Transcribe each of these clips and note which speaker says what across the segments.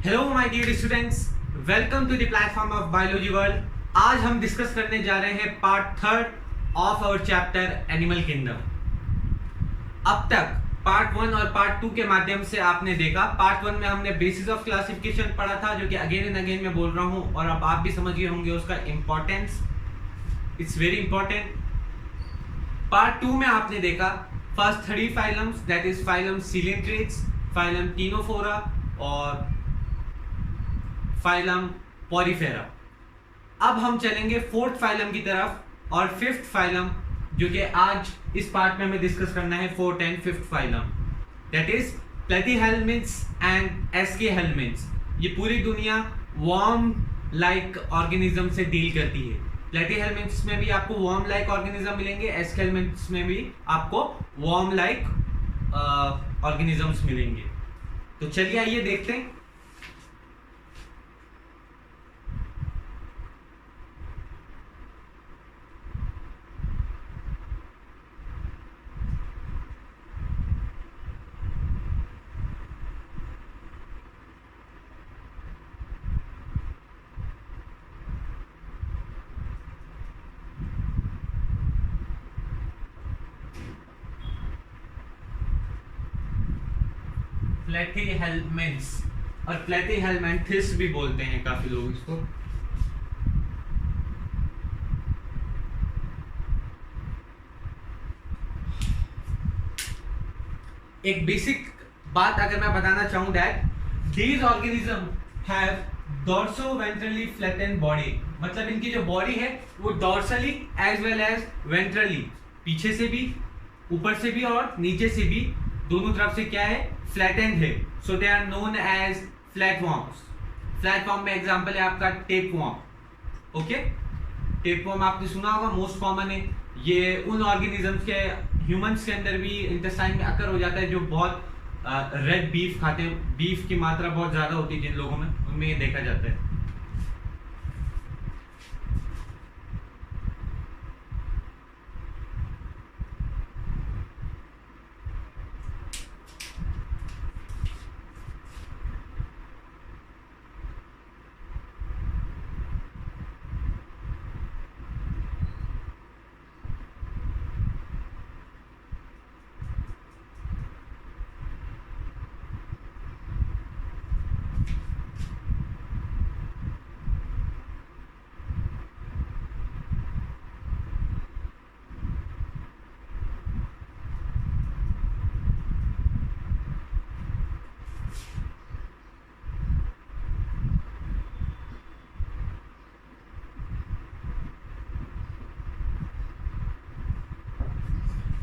Speaker 1: Hello my dear students, welcome to the platform of biology world. आज हम डिस्कस करने जा रहे हैं part third of our chapter animal kingdom. अब तक पार्ट वन और पार्ट टू के माध्यम से आपने देखा। पार्ट वन में हमने बेसिस ऑफ क्लासिफिकेशन पढ़ा था, जो कि अगेन एंड अगेन मैं बोल रहा हूं और अब आप भी समझ गए होंगे उसका importance. It's very important. Part two में आपने देखा first 3 phylums, that is phylum coelenterates, phylum Ctenophora और फाइलम पॉरीफेरा। अब हम चलेंगे फोर्थ फाइलम की तरफ और फिफ्थ फाइलम, जो कि आज इस पार्ट में हमें डिस्कस करना है, fourth and fifth phylum, that is platyhelminths and aschelminths. ये पूरी दुनिया वर्म लाइक ऑर्गेनिज्म से डील करती है। प्लेटीहेल्मिंथ्स में भी आपको वर्म लाइक ऑर्गेनिज्म मिलेंगे, एस्केहेल्मिंथ्स में भी आपको वर्म लाइक ऑर्गेनिजम्स मिलेंगे। तो चलिए आइए देखते हैं। प्लेटीहेल्मिंथ्स और प्लेटीहेल्मिंथिस भी बोलते हैं काफी लोग इसको। एक बेसिक बात अगर मैं बताना चाहूं, that these organism have dorsoventrally flattened body. मतलब इनकी जो बॉडी है वो dorsally as well as ventrally, पीछे से भी, ऊपर से भी और नीचे से भी, दोनों तरफ से क्या है, फ्लैटेंड है। So they are known as flatworms. Flatworm में एग्जांपल है आपका टेपवर्म। ओके, टेपवर्म आपने सुना होगा, मोस्ट कॉमन है। ये उन ऑर्गेनिजम्स के, ह्यूमंस के अंदर भी इंटेस्टाइन में अकर हो जाता है, जो बहुत रेड बीफ खाते हैं। बीफ की मात्रा बहुत ज्यादा होती है जिन लोगों में, उनमें ये देखा जाता है।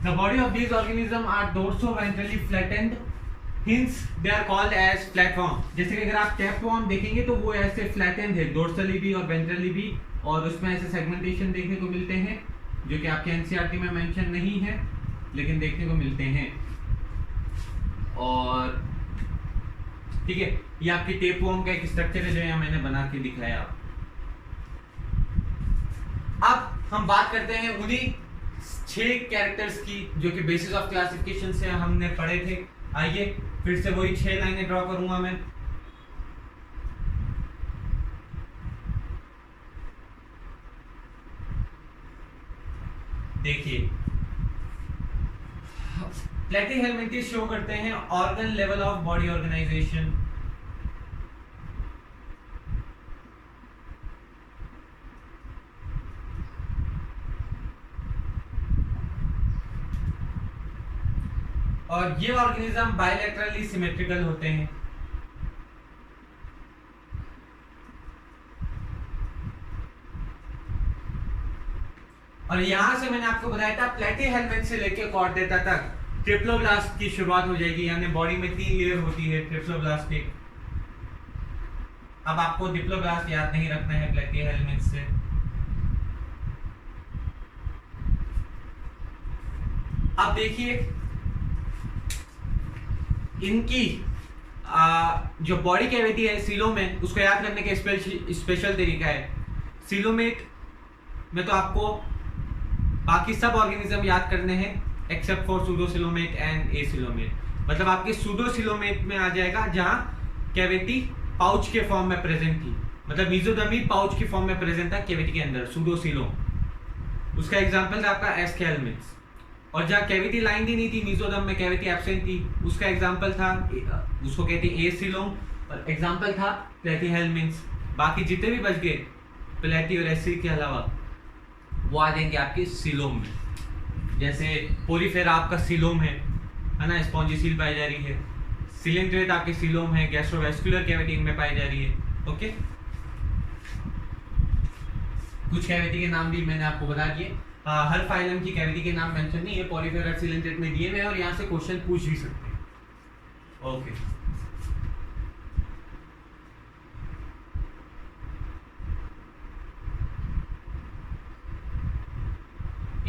Speaker 1: The body of these organisms are dorso-ventrally flattened, hence they are called as flatworm। जैसे कि अगर आप टैपवर्म देखेंगे तो वो ऐसे फ्लैटेंड है, डोर्सली भी और वेंट्रली भी, और उसमें ऐसे सेगमेंटेशन देखने को मिलते हैं, जो कि आपके एनसीईआरटी में मेंशन नहीं है लेकिन देखने को मिलते हैं। और ठीक है, ये आपकी टेपवर्म का एक स्ट्रक्चर है जो यहाँ मैंने बना के दिखाया। अब हम बात करते हैं उन्हीं 6 कैरेक्टर्स की जो कि बेसिस ऑफ क्लासिफिकेशन से हमने पढ़े थे। आइए फिर से वही 6 लाइनें ड्रॉ करूंगा मैं। देखिए, प्लेटीहेल्मिंथिस शो करते हैं organ level of body organisation. और ये ऑर्गेनिज्म बायलैटरली सिमेट्रिकल होते हैं। और यहां से मैंने आपको बताया था प्लेटीहेल्मिंथ से लेकर कॉर्डेटा तक ट्रिप्लोब्लास्ट की शुरुआत हो जाएगी, यानी बॉडी में 3 लेयर होती है ट्रिप्लोब्लास्टिक। अब आपको डिप्लोब्लास्ट याद नहीं रखना है प्लेटीहेल्मिंथ से। अब देखिए इनकी जो बॉडी कैविटी है सीलोमेट, उसको याद करने का स्पेशल तरीका है। सीलोमेट में तो आपको बाकी सब ऑर्गेनिज्म याद करने हैं except for pseudocoelomate and acoelomate. मतलब आपके सूडोसिलोमेट में आ जाएगा जहां कैविटी पाउच के फॉर्म में प्रेजेंट थी, मतलब मीजोडर्मी पाउच की फॉर्म में प्रेजेंट था कैविटी के अंदर, सूडोसीलोम। उसका एग्जांपल था आपका एस्केलमिन्स। और जहाँ कैविटी लाइन ही नहीं थी मीजोडर्म में, कैविटी एब्सेंट थी, उसका एग्जांपल था, उसको कहते हैं एसिलोम, और एग्जांपल था प्लेटीहेलमिन्स। बाकी जितने भी बच गए प्लेटी और एसी के अलावा वो आ जाएंगे आपके सीलोम में। जैसे पोरीफेरा आपका सीलोम है ना, स्पॉन्जिसील पाई जा रही है। सिलेंट्रेट आपके सीलोम है, गैस्ट्रोवेस्कुलर कैविटी में पाई जा रही है। ओके, कुछ कैविटी के नाम भी मैंने आपको बता दिए। हर फाइलम की कैविटी के नाम मेंशन नहीं है, पोरीफेरा सिलेंट्रेट में दिए हुए हैं और यहाँ से क्वेश्चन पूछ भी सकते हैं। Okay,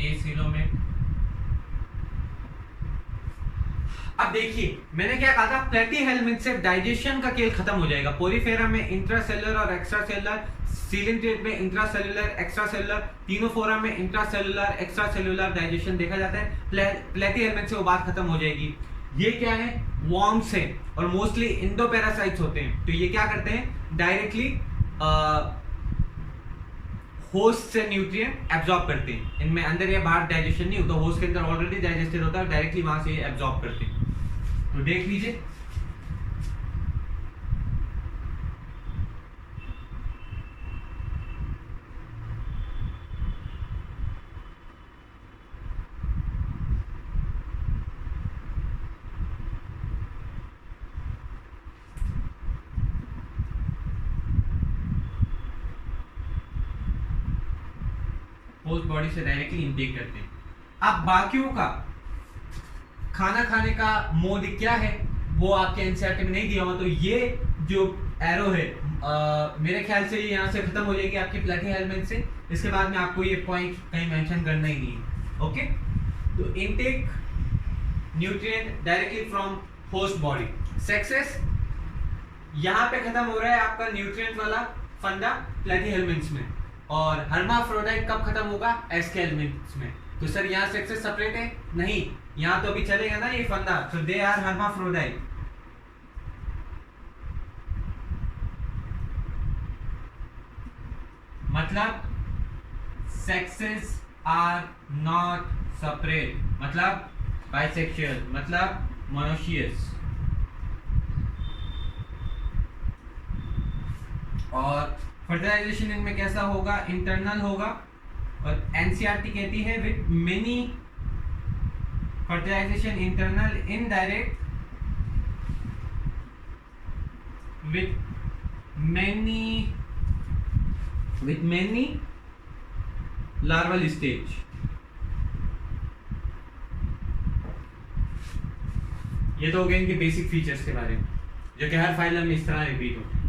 Speaker 1: acoelomate. अब देखिए मैंने क्या कहा था, प्लेटीहेलमिन्थ से डाइजेशन का खेल खत्म हो जाएगा। पोरीफेरा में इंट्रासेलुलर और एक्स्ट्रासेलुलर, सिलेंट्रेट में इंट्रासेलुलर एक्स्ट्रासेलुलर, तीनों फोरा में इंट्रासेलुलर एक्स्ट्रासेलुलर डाइजेशन देखा जाता है। प्लेटीहेलमिन्थ से वो बात खत्म हो जाएगी। ये क्या है, वॉर्म्स है और मोस्टली इंडोपैरासाइट्स होते हैं। तो ये क्या करते हैं, डायरेक्टली होस्ट से न्यूट्रिएंट एब्जॉर्ब करते हैं। इनमें अंदर या बाहर डाइजेशन नहीं होता, होस्ट के अंदर ऑलरेडी डाइजेस्टेड होता है, डायरेक्टली वहां से एब्जॉर्ब करते हैं। तो देख लीजिए, होस्ट बॉडी से डायरेक्टली इनटेक करते हैं। अब बाकियों का खाना खाने का मोड क्या है वो आपके एनसीईआरटी में नहीं दिया हुआ, तो ये जो एरो है मेरे ख्याल से ये यहाँ से खत्म हो जाएगी आपकी प्लेटीहेलमिन्थ से। इसके बाद में आपको ये पॉइंट कहीं मेंशन करना ही नहीं है। ओके, तो intake nutrient directly from host body. Success यहाँ पे खत्म हो रहा है आपका न्यूट्रिएंट वाला फंडा प्लेटीहेलमिन्थ में, और हर्माफ्रोडाइट कब खत्म होगा, एस्केलमिन्थ में। तो सर यहाँ सक्सेस सेपरेट है नहीं, यहाँ तो अभी चलेगा ना ये फंडा, तो दे आर हर्माफ्रोडाइट। मतलब सेक्सेस आर नॉट सेपरेट, मतलब बाइसेक्सुअल, मतलब मोनोशियस। और फर्टिलाइजेशन इनमें कैसा होगा, इंटरनल होगा। और एनसीईआरटी कहती है with many fertilisation internal, indirect, with many larval stage। ये तो हो गए इनके बेसिक फीचर्स के बारे में, जो कि हर फाइलम में इस तरह रिपीट होते हैं।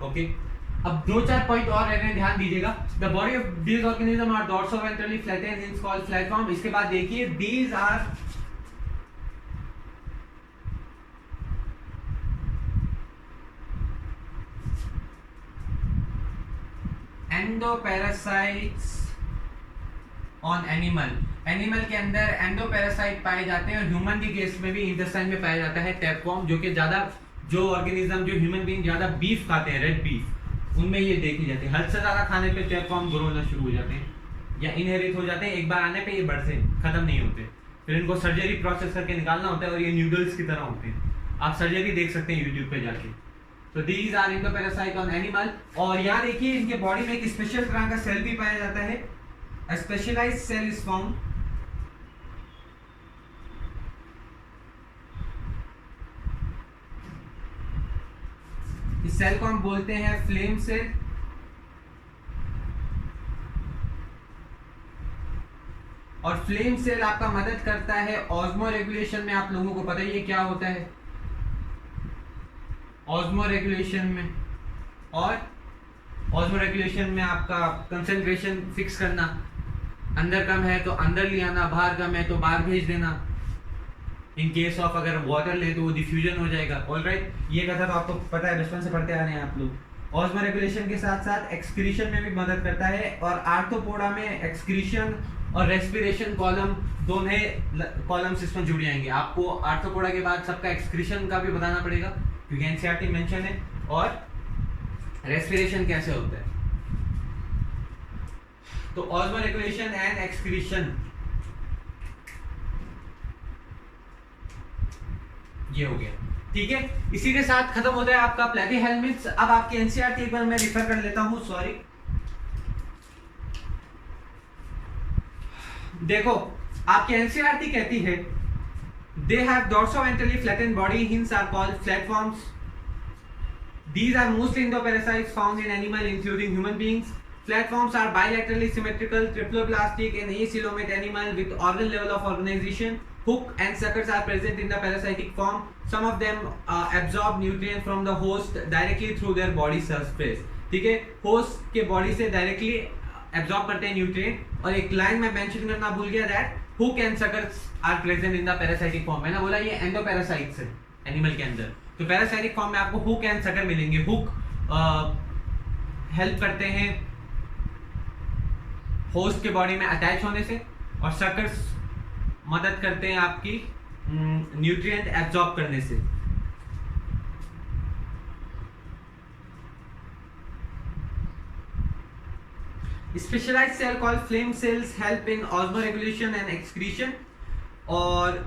Speaker 1: ओके, अब 2-4 पॉइंट और रह रहे हैं, ध्यान दीजिएगा। The body of this organism are dorsoventrally flattened in called flatworm. इसके बाद देखिए, these are endoparasites on animal. Animal के अंदर एंडोपैरासाइट पाए जाते हैं, और ह्यूमन की केस में भी इंटेस्टाइन में पाया जाता है टैपवॉर्म, जो कि ज्यादा, जो ऑर्गेनिज्म, जो ह्यूमन बीइंग ज्यादा बीफ खाते हैं, रेड बीफ, उनमें ये देखी जाती है। हद से ज्यादा खाने पे टैपवॉर्म ग्रो होना शुरू हो जाते हैं या इनहेरिट हो जाते हैं। एक बार आने पे ये बढ़ते खत्म नहीं होते, फिर इनको सर्जरी प्रोसेस करके निकालना होता है, और ये न्यूडल्स की तरह होते हैं। आप सर्जरी देख सकते हैं यूट्यूब पे जाके। तो these are endoparasite on animal. और यहाँ देखिए, इनके बॉडी में एक स्पेशल तरह का सेल भी पाया जाता है, a specialized cell is found इस सेल को हम बोलते हैं फ्लेम सेल। और फ्लेम सेल आपका मदद करता है ऑस्मो रेगुलेशन में। आप लोगों को पता ही है क्या होता है ऑस्मो रेगुलेशन में, और ऑस्मो रेगुलेशन में आपका कंसंट्रेशन फिक्स करना, अंदर कम है तो अंदर ले आना, बाहर कम है तो बाहर भेज देना। इन केस ऑफ अगर वाटर ले तो वो डिफ्यूजन हो जाएगा। ऑलराइट, ये कथा तो आपको पता है, बचपन से पढ़ते आ रहे हैं आप लोग। ऑस्मो रेगुलेशन के साथ साथ एक्सक्रीशन में भी मदद करता है, और आर्थ्रोपोडा में एक्सक्रीशन और रेस्पिरेशन कॉलम, दोनों कॉलम्स इसमें जुड़ जाएंगे। आपको आर्थ्रोपोडा के बाद सबका एक्सक्रीशन का भी बताना पड़ेगा, क्योंकि एनसीईआरटी मेंशन है। और रेस्पिरेशन कैसे होता है। तो ऑस्मो रेगुलेशन एंड एक्सक्रीशन ये हो गया, ठीक है। इसी के साथ खत्म होता है आपका प्लेटीहेल्मिंथ्स। अब आपके एनसीईआरटी एक बार मैं रिफर कर लेता हूं, सॉरी। देखो आपके एनसीईआरटी कहती है they have dorsoventrally flattened body, hence are called flatworms. These are mostly endoparasites found in animal including human beings. Platforms are bilaterally symmetrical, triploblastic and acoelomate animal with organ level of organization. Hook and suckers are present in the parasitic form. Some of them absorb nutrient from the host directly through their body surface. ठीक है, host के body से directly absorb करते हैं nutrient। और एक line मैं mention करना भूल गया that hook and suckers are present in the parasitic form। मैंने बोला ये endoparasites है animal के अंदर। तो पैरासाइटिक फॉर्म में आपको हुक एंड सकर मिलेंगे। हुक हेल्प करते हैं होस्ट के बॉडी में अटैच होने से, और सकर्स मदद करते हैं आपकी न्यूट्रिएंट एब्जॉर्ब करने से। Specialised cell called flame cells help in osmoregulation and excretion. और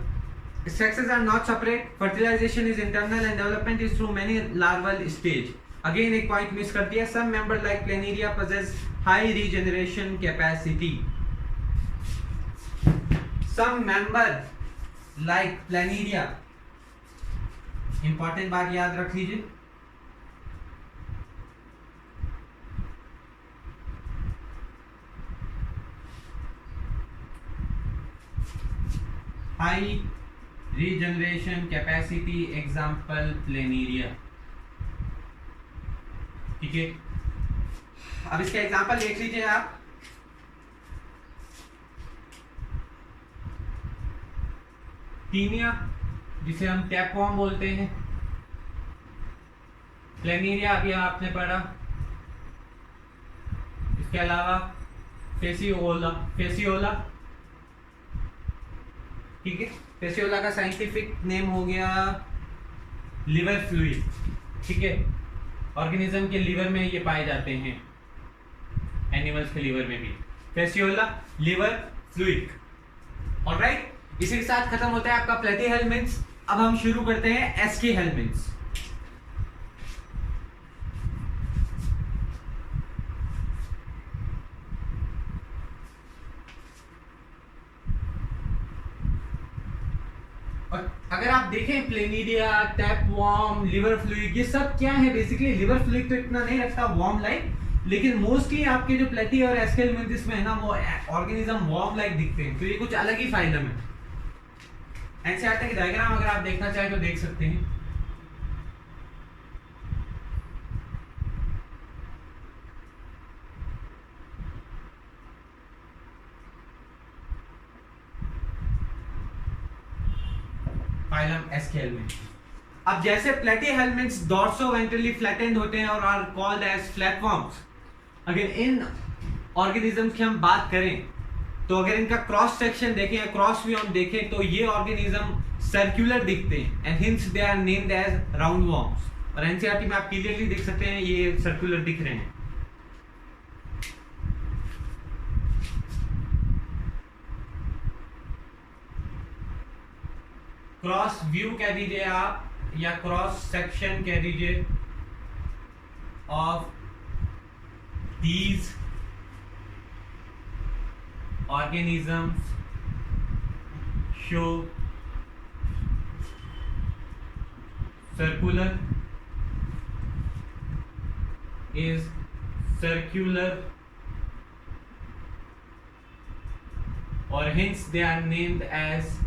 Speaker 1: sexes are not separate, fertilization is internal and development is through many larval stage। again एक point miss कर दिया, some member like planaria possess high regeneration capacity। some member like planaria, important बात याद रख लीजिए। high regeneration capacity, example planaria। ठीक है, अब इसका एग्जांपल देख लीजिए आप। टीनिया जिसे हम टैपवॉर्म बोलते हैं, प्लेनेरिया अभी आपने पढ़ा। इसके अलावा फेसियोला, ठीक है। फेसियोला का साइंटिफिक नेम हो गया लिवर फ्लूइड, ठीक है। ऑर्गेनिज्म के लिवर में ये पाए जाते हैं, एनिमल्स के लिवर में भी फेसियोला, लिवर फ्लूइड। ऑलराइट, इसी के साथ खत्म होता है आपका प्लेटीहेल्मिंथ्स। अब हम शुरू करते हैं एस्कीहेल्मिंथ्स। अगर आप देखें प्लेनिडिया, टैपवॉर्म, लिवर फ्लूइड, ये सब क्या है बेसिकली। लिवर फ्लूइड तो इतना नहीं रखता वॉर्म लाइक, लेकिन मोस्टली आपके जो प्लेटी और एस्केलमेंथिस में है ना, वो ऑर्गेनिज्म वॉर्म लाइक दिखते हैं। तो ये कुछ अलग ही फाइलम है। एनसीईआरटी की डायग्राम अगर आप देखना चाहें तो देख सकते हैं। फाइलम एस्केलमेंथ। अब जैसे प्लेटीहेल्मिंथ्स डॉर्सोवेंट्रली फ्लैटेंड होते हैं और आर कॉल्ड एज फ्लैटफॉर्म्स। अगर इन ऑर्गेनिजम्स की हम बात करें तो अगर इनका क्रॉस सेक्शन देखें, क्रॉस व्यू हम देखें, तो ये ऑर्गेनिज्म सर्कुलर दिखते हैं and hence they are named as roundworms. और एनसीईआरटी में आप क्लियरली देख सकते हैं ये सर्कुलर दिख रहे हैं। क्रॉस व्यू कह दीजिए आप, या क्रॉस सेक्शन कह दीजिए of these organisms show circular is circular, or hence they are named as,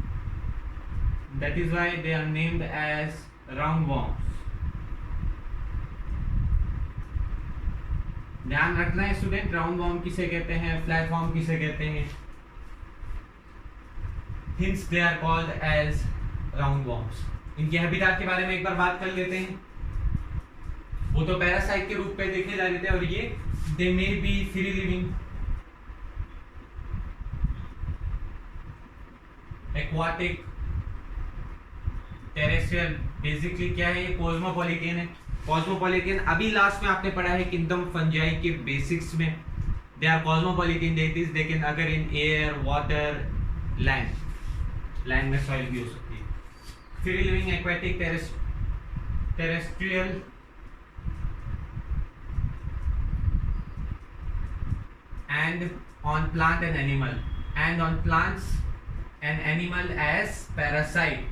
Speaker 1: that is why they are named as roundworms। ध्यान रखना है स्टूडेंट, राउंडवॉर्म किसे कहते हैं, फ्लैटवॉर्म किसे कहते हैं। Hence they are called as roundworms। इनके हैबिटेट के बारे में एक बार बात कर लेते हैं। वो तो पैरासाइट के रूप में देखे जा रहे थे, और ये they may be free living, aquatic, terrestrial. Basically क्या है, ये कोस्मोपॉलिटन है। कॉस्मोपॉलिटन अभी लास्ट में आपने पढ़ा है किंगडम फंजाई के बेसिक्स में, दे आर कॉस्मोपॉलिटन डेटिस, they can occur in air, water, land में सॉइल भी हो सकती है, free living, aquatic, terrestrial, and on plant and animal, and on plants and animal as parasite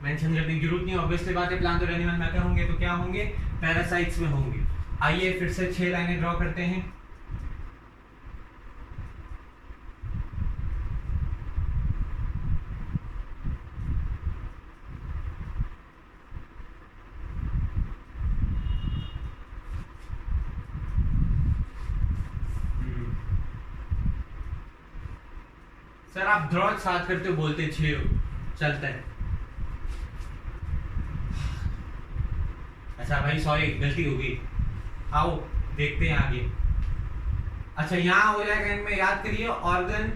Speaker 1: mention करने की जरूरत नहीं, ऑब्वियसली बात है, प्लांट और एनिमल में अगर होंगे तो क्या होंगे, पैरासाइट्स में होंगे। आइए फिर से 6 लाइनें ड्रॉ करते हैं। सर आप ड्रॉ साथ करते हो, बोलते 6 चलता है। अच्छा भाई सॉरी, गलती हो गई, आओ देखते हैं आगे। अच्छा यहां हो जाएगा, इनमें याद करिए, organ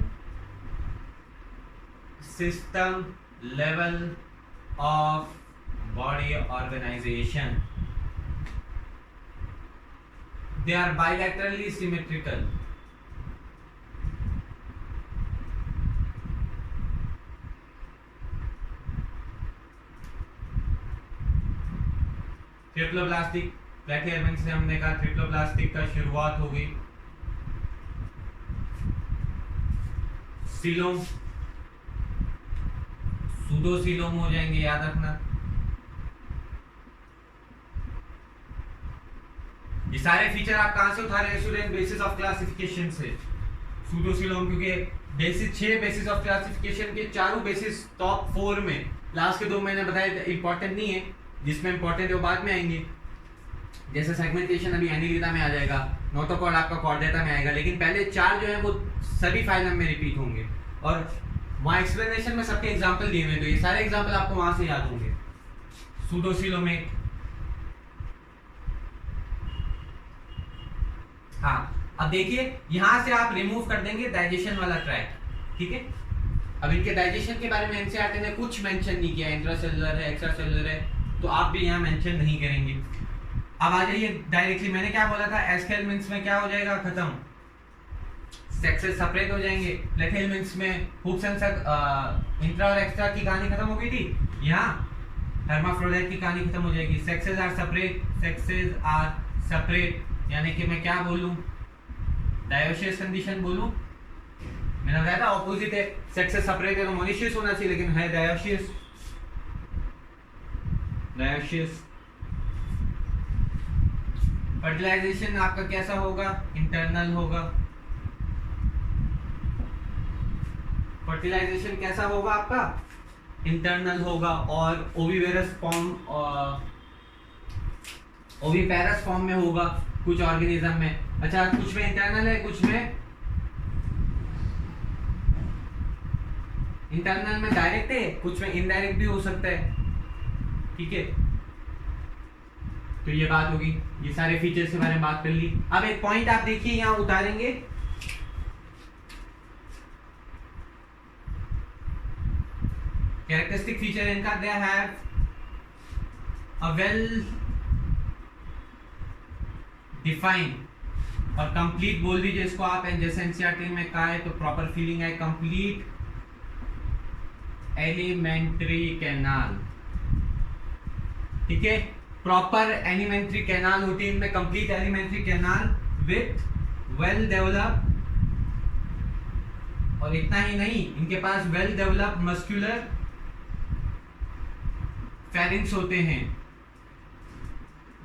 Speaker 1: system level of body organisation, they are bilaterally symmetrical. Triploblastic प्लेटियरमेंट से हमने कहा ट्रिप्लोब्लास्टिक का शुरुआत हो गई। सीलोम, सूडोसीलोम हो जाएंगे, याद रखना। ये सारे फीचर आप कहां से उठा रहे हैं स्टूडेंट, बेसिस ऑफ क्लासिफिकेशन से। सूडोसीलोम क्योंकि बेसिस 6 बेसिस ऑफ क्लासिफिकेशन के चारों बेसिस टॉप 4 में, लास्ट के 2 मैंने बताया इंपॉर्टेंट नहीं है, जिसमें इंपॉर्टेंट है वो बाद में आएंगे, जैसे सेगमेंटेशन अभी एनिलिडा में आ जाएगा, नोटोकॉर्ड आपका कॉर्डेटा में आएगा, लेकिन पहले 4 जो है वो सभी फाइलम में रिपीट होंगे, और वहाँ एक्सप्लेनेशन में सबके एग्जांपल दिए हुए, तो ये सारे एग्जांपल आपको वहां से याद होंगे। सूडोसीलोमेट, हाँ अब देखिए यहां से आप रिमूव कर देंगे डाइजेशन वाला ट्रैक, ठीक है। अब इनके डाइजेशन के बारे में एनसीईआरटी ने कुछ मेंशन नहीं किया, इंट्रासेलुलर है, एक्स्ट्रासेलुलर है, तो आप भी यहाँ मेंशन नहीं करेंगे। अब आ जाइए डायरेक्टली, मैंने क्या बोला था, एस्केलमेंट्स में क्या हो जाएगा, खत्म, सेक्सेस सेपरेट हो जाएंगे। प्लेथियलमेंट्स में हुक्स एंड इंट्रा और एक्स्ट्रा की कहानी खत्म हो गई थी, यहाँ हेर्माफ्रोडाइट की कहानी खत्म हो जाएगी। Sexes are separate, sexes are separate, यानी कि मैं क्या बोलूं, डायोशियस कंडीशन बोलूं, मैंने बताया था ऑपोजिट है, सेक्सेस सेपरेट है तो मोनिशियस होना चाहिए, लेकिन है डायोशियस। फर्टिलाइजेशन आपका कैसा होगा, इंटरनल होगा। फर्टिलाइजेशन कैसा होगा आपका, इंटरनल होगा, और ओविवेरस फॉर्म, ओविपेरस फॉर्म में होगा कुछ ऑर्गेनिज्म में। अच्छा कुछ में इंटरनल है, कुछ में इंटरनल में डायरेक्ट है, कुछ में इनडायरेक्ट भी हो सकता है, ठीक है। तो ये बात होगी, ये सारे फीचर्स के बारे में बात कर ली। अब एक पॉइंट आप देखिए यहां उतारेंगे, कैरेक्टरिस्टिक फीचर इनका, दे हैव अ वेल डिफाइंड और कंप्लीट बोल दीजिए इसको आप, जैसे एनसीईआरटी में कहा है तो प्रॉपर फीलिंग है, कंप्लीट एलिमेंट्री कैनाल, ठीक है। प्रॉपर एलिमेंट्री कैनाल होती है इनमें, complete alimentary canal with well develop, और इतना ही नहीं, इनके पास वेल डेवलप मस्कुलर फेरिंग्स होते हैं,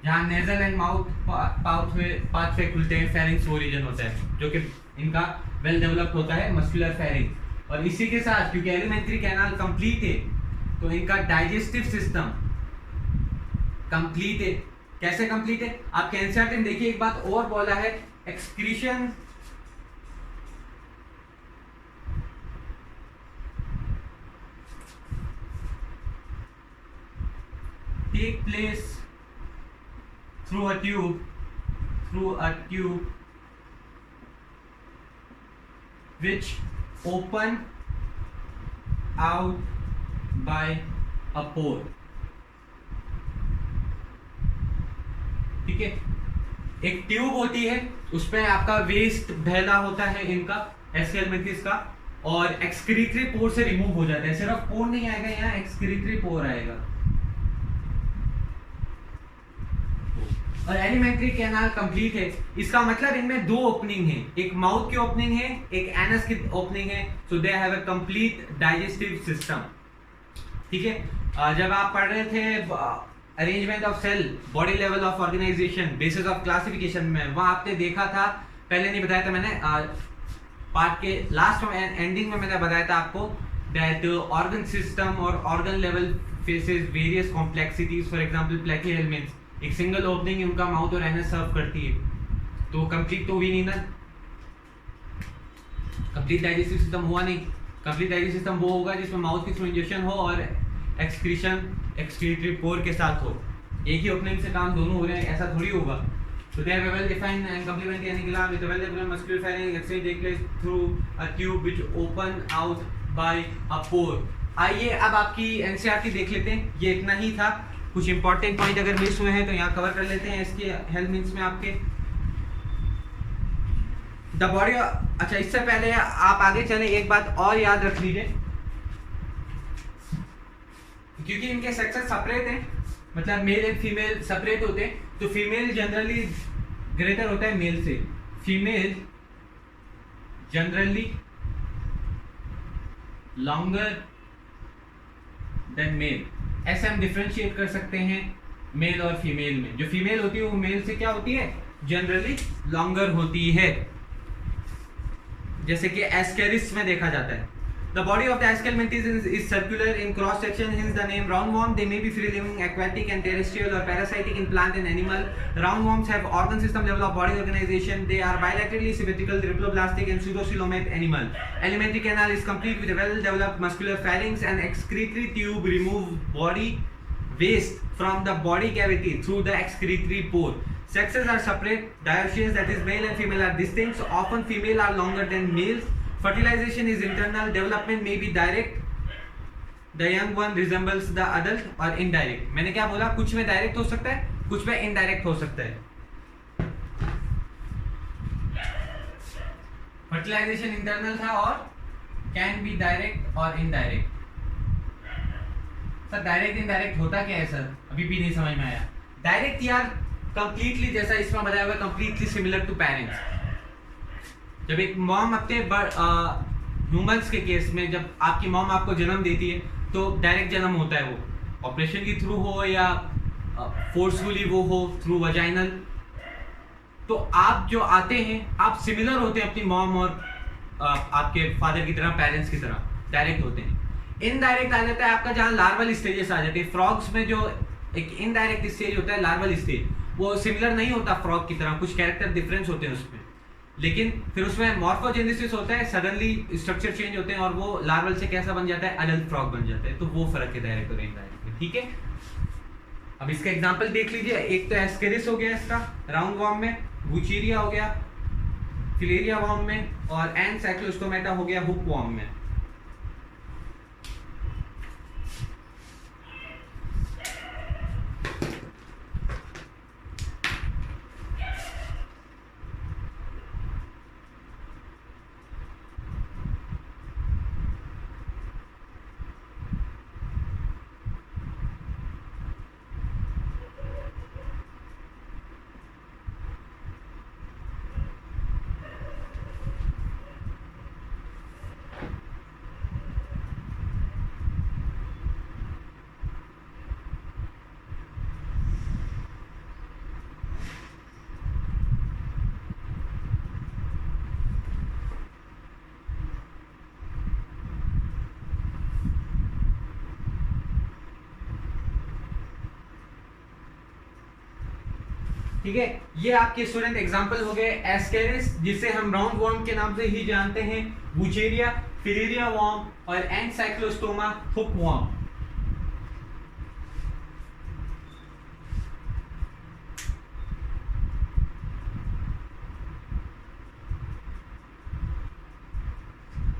Speaker 1: जहां नेजल एंड माउथ पाथवे खुलते हैं, फेरिंग्स वो रीजन होता है जो कि इनका वेल डेवलप्ड होता है, मस्कुलर फेरिंग्स। और इसी के साथ क्योंकि एलिमेंट्री कैनाल कंप्लीट है तो इनका डाइजेस्टिव सिस्टम कंप्लीट है। कैसे कंप्लीट है, आप एनसीईआरटी में देखिए एक बात और बोला है, excretion take place through a tube which open out by a pore, ठीक है, एक ट्यूब होती है, उसमें आपका वेस्ट बहला होता है इनका एस्केलमेंथिस का, और एक्सक्रीटरी पोर से रिमूव हो जाता है। सिर्फ पोर नहीं आएगा, यहाँ एक्सक्रीटरी पोर आएगा। और एलिमेंट्री कैनाल कंप्लीट है, इसका मतलब इनमें दो ओपनिंग है, एक माउथ की ओपनिंग है, एक एनस की ओपनिंग है। So they have a complete digestive system. ठीक है, जब आप पढ़ रहे थे arrangement of cell, body level of organisation, basis of classification में, वहां आपने देखा था, पहले नहीं बताया था मैंने, पार्ट के लास्ट में एंडिंग में मैंने बताया था आपको दैट ऑर्गन सिस्टम और organ level faces various complexities. For example प्लेकी एलिमेंट्स, एक सिंगल ओपनिंग उनका माउथ और एनस सर्व करती है, तो कंप्लीट तो हुई नहीं ना, कंप्लीट डाइजेस्टिव सिस्टम हुआ नहीं। कंप्लीट डाइजेस्टिव सिस्टम वो होगा जिसमें माउथ की थ्रू इंजेक्शन हो और एक्सक्रीशन एक्सक्रीटरी पोर के साथ हो। एक ही ओपनिंग से काम दोनों हो रहे हैं, ऐसा थोड़ी होगा। So they have a well-defined and complementary annulus with a well-developed muscular pharynx. Exchange takes place through a tube which open out by a pore. आइए अब आपकी एनसीईआरटी देख लेते हैं, ये इतना ही था। कुछ इंपॉर्टेंट पॉइंट अगर मिस हुए हैं तो यहाँ कवर कर लेते हैं इसके हेल्थ मीन्स में आपके द बॉडी। अच्छा, इससे पहले आप आगे चले, एक बात और याद रख लीजिए, क्योंकि इनके सेक्सेस सेपरेट हैं, मतलब मेल एंड फीमेल सेपरेट होते हैं, तो फीमेल जनरली ग्रेटर होता है मेल से, female generally longer than male. ऐसे हम डिफरेंशिएट कर सकते हैं मेल और फीमेल में। जो फीमेल होती है वो मेल से क्या होती है, जनरली लॉन्गर होती है, जैसे कि एस्केरिस में देखा जाता है। The body of the Aschelminthes is circular in cross section, hence the name roundworm. They may be free living, aquatic and terrestrial, or parasitic in plant and animal. Roundworms have organ system level of body organization. They are bilaterally symmetrical, triploblastic and pseudocoelomate animal. Alimentary canal is complete with a well developed muscular pharynx and excretory tube remove body waste from the body cavity through the excretory pore. Sexes are separate, dioecious, that is male and female are distinct. So often female are longer than males. Fertilization is internal, development may be direct, the young one resembles the adult, or indirect. मैंने क्या बोला, कुछ में direct हो सकता है, कुछ में इनडायरेक्ट हो सकता है। फर्टिलाइजेशन इंटरनल था और कैन बी डायरेक्ट और इनडायरेक्ट। सर डायरेक्ट इनडायरेक्ट होता क्या है सर, अभी भी नहीं समझ में आया। डायरेक्ट यार कंप्लीटली, जैसा इसमें बताया हुआ, कंप्लीटली सिमिलर टू पेरेंट्स। जब एक मॉम अपने ह्यूमंस के केस में, जब आपकी मॉम आपको जन्म देती है तो डायरेक्ट जन्म होता है, वो ऑपरेशन के थ्रू हो या फोर्सफुली वो हो थ्रू वजाइनल। तो आप जो आते हैं, आप सिमिलर होते हैं अपनी मॉम और आपके फादर की तरह, पेरेंट्स की तरह, डायरेक्ट होते हैं। इनडायरेक्ट आ जाता है आपका जहाँ लार्वल स्टेजेस आ जाते हैं। फ्रॉग्स में जो एक इनडायरेक्ट स्टेज होता है, लार्वल स्टेज, वो सिमिलर नहीं होता फ्रॉग की तरह, कुछ कैरेक्टर डिफरेंस होते हैं उसमें, लेकिन फिर उसमें मॉर्फोजेनेसिस होता है, सडनली स्ट्रक्चर चेंज होते हैं और वो लार्वल से कैसा बन जाता है, अडल्ट फ्रॉग बन जाता है। तो वो फर्क है डायरेक्ट और इनडायरेक्ट में। ठीक है, अब इसका एग्जांपल देख लीजिए। एक तो एस्केरिस हो गया इसका राउंड वॉर्म में, वुचीरिया हो गया फिलेरिया वॉर्म में, और एनसाइक्लोस्टोमेटा हो गया हुक वॉर्म में। ठीक है, ये आपके स्टूडेंट एग्जांपल हो गए एस्केरिस, जिसे हम राउंड वॉर्म के नाम से ही जानते हैं, वुचेरिया, फिलेरिया वॉर्म और एनसाइक्लोस्टोमा हुक वॉर्म।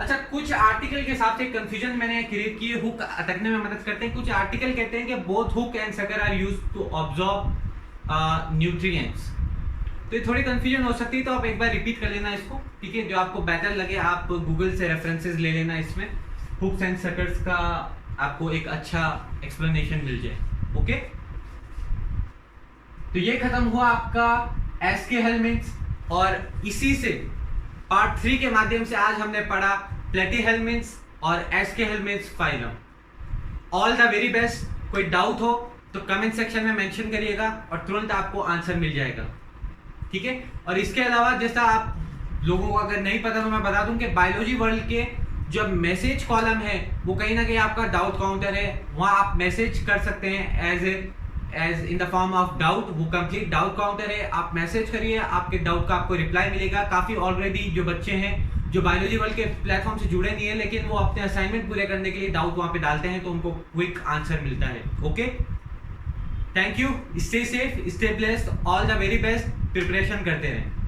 Speaker 1: अच्छा, कुछ आर्टिकल के हिसाब से कंफ्यूजन मैंने क्रिएट की, हुक अटकने में मदद करते हैं। कुछ आर्टिकल कहते हैं कि both hook and sucker are used to absorb nutrients. तो ये थोड़ी कंफ्यूजन हो सकती है, तो आप एक बार रिपीट कर लेना इसको, ठीक है। जो आपको बेटर लगे आप गूगल से रेफरेंसेस ले लेना, इसमें हुक्स एंड सकर्स का आपको एक अच्छा एक्सप्लेनेशन मिल जाए। ओके, तो ये खत्म हुआ आपका एसके हेलमिंथ्स, और इसी से पार्ट 3 के माध्यम से आज हमने पढ़ा प्लेटीहेल्मिन्थ्स और aschelminths phylum. All the very best. कोई डाउट हो तो कमेंट सेक्शन में मेंशन करिएगा और तुरंत आपको आंसर मिल जाएगा, ठीक है। और इसके अलावा जैसा आप लोगों को अगर नहीं पता तो मैं बता दूं कि बायोलॉजी वर्ल्ड के जो मैसेज कॉलम है वो कहीं ना कहीं आपका डाउट काउंटर है, वहां आप मैसेज कर सकते हैं as in the form of doubt. वो कंप्लीट डाउट काउंटर है, आप मैसेज करिए, आपके डाउट का आपको रिप्लाई मिलेगा। काफी ऑलरेडी जो बच्चे हैं जो बायोलॉजी वर्ल्ड के प्लेटफॉर्म से जुड़े नहीं है लेकिन वो अपने असाइनमेंट पूरे करने के लिए डाउट वहां पे डालते हैं, तो उनको क्विक आंसर मिलता है। Okay, thank you, stay safe, stay blessed, all the very best. Preparation करते रहें।